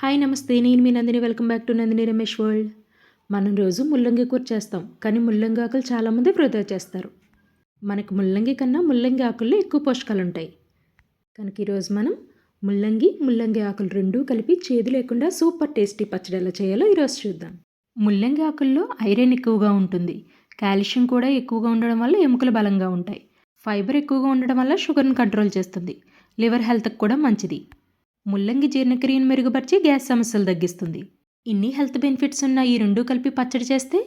Hi నమస్తే, నేను మీ Nandini. Welcome back to Nandini Ramesh world. మనం రోజు ముల్లంగి కూర చేస్తాం, కానీ ముల్లంగి ఆకులు చాలామంది వృధా చేస్తారు. మనకు ముల్లంగి కన్నా ముల్లంగి ఆకుల్లో ఎక్కువ పోషకాలు ఉంటాయి. కనుక ఈరోజు మనం ముల్లంగి ఆకులు రెండూ కలిపి చేదు లేకుండా సూపర్ టేస్టీ పచ్చడి ఎలా చేయాలో ఈరోజు చూద్దాం. ముల్లంగి ఆకుల్లో ఐరన్ ఎక్కువగా ఉంటుంది, కాల్షియం కూడా ఎక్కువగా ఉండడం వల్ల ఎముకలు బలంగా ఉంటాయి. ఫైబర్ ఎక్కువగా ఉండడం వల్ల షుగర్ని కంట్రోల్ చేస్తుంది, లివర్ హెల్త్కి కూడా మంచిది. ముల్లంగి జీర్ణక్రియను మెరుగుపరిచి గ్యాస్ సమస్యలు తగ్గిస్తుంది. ఇన్ని హెల్త్ బెనిఫిట్స్ ఉన్న ఈ రెండూ కలిపి పచ్చడి చేస్తే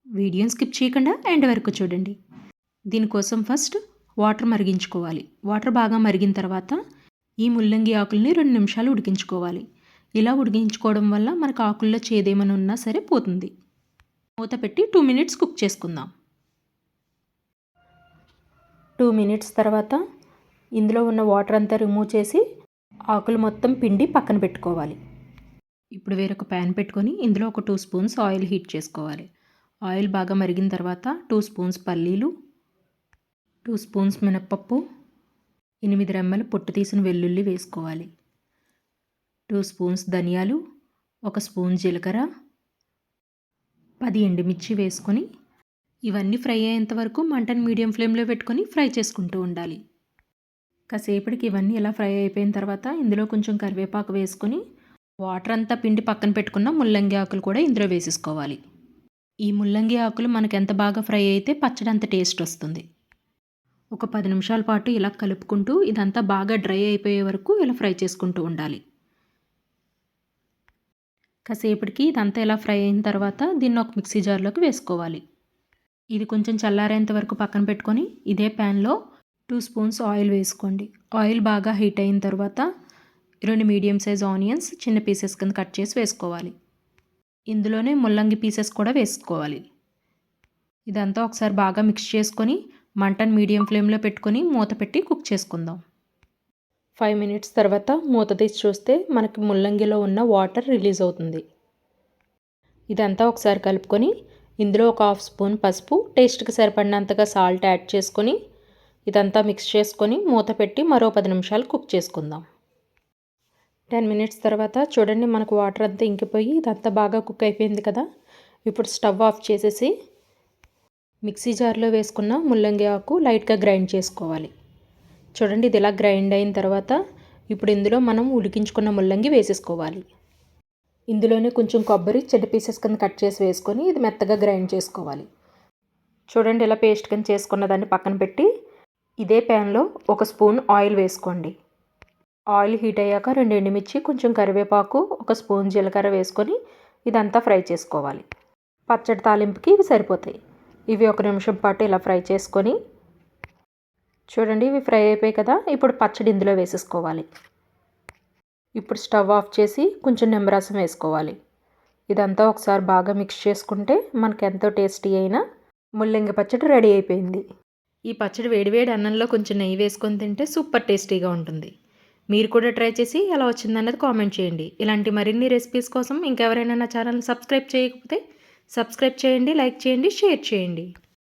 వీడియోని స్కిప్ చేయకుండా ఎండ్ వరకు చూడండి. దీనికోసం ఫస్ట్ వాటర్ మరిగించుకోవాలి. వాటర్ బాగా మరిగిన తర్వాత ఈ ముల్లంగి ఆకుల్ని 2 నిమిషాలు ఉడికించుకోవాలి. ఇలా ఉడికించుకోవడం వల్ల మనకు ఆకుల్లో చేదేమైనా ఉన్నా సరే పోతుంది. మూత పెట్టి 2 మినిట్స్ కుక్ చేసుకుందాం. 2 మినిట్స్ తర్వాత ఇందులో ఉన్న వాటర్ అంతా రిమూవ్ చేసి ఆకులు మొత్తం పిండి పక్కన పెట్టుకోవాలి. ఇప్పుడు వేరొక ప్యాన్ పెట్టుకొని ఇందులో ఒక 2 స్పూన్స్ ఆయిల్ హీట్ చేసుకోవాలి. ఆయిల్ బాగా మరిగిన తర్వాత 2 స్పూన్స్ పల్లీలు, 2 స్పూన్స్ మినప్పప్పు, 8 రెమ్మలు పొట్టు తీసిన వెల్లుల్లి వేసుకోవాలి. 2 స్పూన్స్ ధనియాలు, 1 స్పూన్ జీలకర్ర, 10 ఎండుమిర్చి వేసుకొని ఇవన్నీ ఫ్రై అయ్యేంత వరకు మంటను మీడియం ఫ్లేమ్లో పెట్టుకొని ఫ్రై చేసుకుంటూ ఉండాలి. కాసేపటికి ఇవన్నీ ఇలా ఫ్రై అయిపోయిన తర్వాత ఇందులో కొంచెం కరివేపాకు వేసుకొని వాటర్ అంతా పిండి పక్కన పెట్టుకున్న ముల్లంగి ఆకులు కూడా ఇందులో వేసేసుకోవాలి. ఈ ముల్లంగి ఆకులు మనకు ఎంత బాగా ఫ్రై అయితే పచ్చడి అంత టేస్ట్ వస్తుంది. ఒక 10 నిమిషాల పాటు ఇలా కలుపుకుంటూ ఇదంతా బాగా డ్రై అయిపోయే వరకు ఇలా ఫ్రై చేసుకుంటూ ఉండాలి. కాసేపటికి ఇదంతా ఇలా ఫ్రై అయిన తర్వాత దీన్ని ఒక మిక్సీ జార్లోకి వేసుకోవాలి. ఇది కొంచెం చల్లారేంత వరకు పక్కన పెట్టుకొని ఇదే ప్యాన్లో 2 స్పూన్స్ ఆయిల్ వేసుకోండి. ఆయిల్ బాగా హీట్ అయిన తర్వాత 2 మీడియం సైజ్ ఆనియన్స్ చిన్న పీసెస్ కింద కట్ చేసి వేసుకోవాలి. ఇందులోనే ముల్లంగి పీసెస్ కూడా వేసుకోవాలి. ఇదంతా ఒకసారి బాగా మిక్స్ చేసుకొని మంటను మీడియం ఫ్లేమ్లో పెట్టుకొని మూత పెట్టి కుక్ చేసుకుందాం. 5 మినిట్స్ తర్వాత మూత తీసి చూస్తే మనకి ముల్లంగిలో ఉన్న వాటర్ రిలీజ్ అవుతుంది. ఇదంతా ఒకసారి కలుపుకొని ఇందులో ఒక 1/2 స్పూన్ పసుపు, టేస్ట్కి సరిపడినంతగా సాల్ట్ యాడ్ చేసుకొని ఇదంతా మిక్స్ చేసుకొని మూత పెట్టి మరో 10 నిమిషాలు కుక్ చేసుకుందాం. 10 మినిట్స్ తర్వాత చూడండి, మనకు వాటర్ అంతా ఇంకిపోయి ఇదంతా బాగా కుక్ అయిపోయింది కదా. ఇప్పుడు స్టవ్ ఆఫ్ చేసేసి మిక్సీ జార్లో వేసుకున్న ముల్లంగి ఆకు లైట్గా గ్రైండ్ చేసుకోవాలి. చూడండి, ఇది ఇలా గ్రైండ్ అయిన తర్వాత ఇప్పుడు ఇందులో మనం ఉడికించుకున్న ముల్లంగి వేసేసుకోవాలి. ఇందులోనే కొంచెం కొబ్బరి చిన్న పీసెస్ కింద కట్ చేసి వేసుకొని ఇది మెత్తగా గ్రైండ్ చేసుకోవాలి. చూడండి, ఇలా పేస్ట్ కింద చేసుకున్న దాన్ని పక్కన పెట్టి ఇదే ప్యాన్లో 1 స్పూన్ ఆయిల్ వేసుకోండి. ఆయిల్ హీట్ అయ్యాక 2 ఎండుమిర్చి, కొంచెం కరివేపాకు, 1 స్పూన్ జీలకర్ర వేసుకొని ఇదంతా ఫ్రై చేసుకోవాలి. పచ్చడి తాలింపుకి ఇవి సరిపోతాయి. ఇవి 1 నిమిషం పాటు ఇలా ఫ్రై చేసుకొని చూడండి, ఇవి ఫ్రై అయిపోయాయి కదా. ఇప్పుడు పచ్చడి ఇందులో వేసేసుకోవాలి. ఇప్పుడు స్టవ్ ఆఫ్ చేసి కొంచెం నిమ్మరసం వేసుకోవాలి. ఇదంతా ఒకసారి బాగా మిక్స్ చేసుకుంటే మనకు ఎంతో టేస్టీ అయిన ముల్లంగి పచ్చడి రెడీ అయిపోయింది. ఈ పచ్చడి వేడివేడి అన్నంలో కొంచెం నెయ్యి వేసుకొని తింటే సూపర్ టేస్టీగా ఉంటుంది. మీరు కూడా ట్రై చేసి ఎలా వచ్చిందన్నది కామెంట్ చేయండి. ఇలాంటి మరిన్ని రెసిపీస్ కోసం ఇంకెవరైనా నా ఛానల్ని సబ్స్క్రైబ్ చేయకపోతే సబ్స్క్రైబ్ చేయండి, లైక్ చేయండి, షేర్ చేయండి.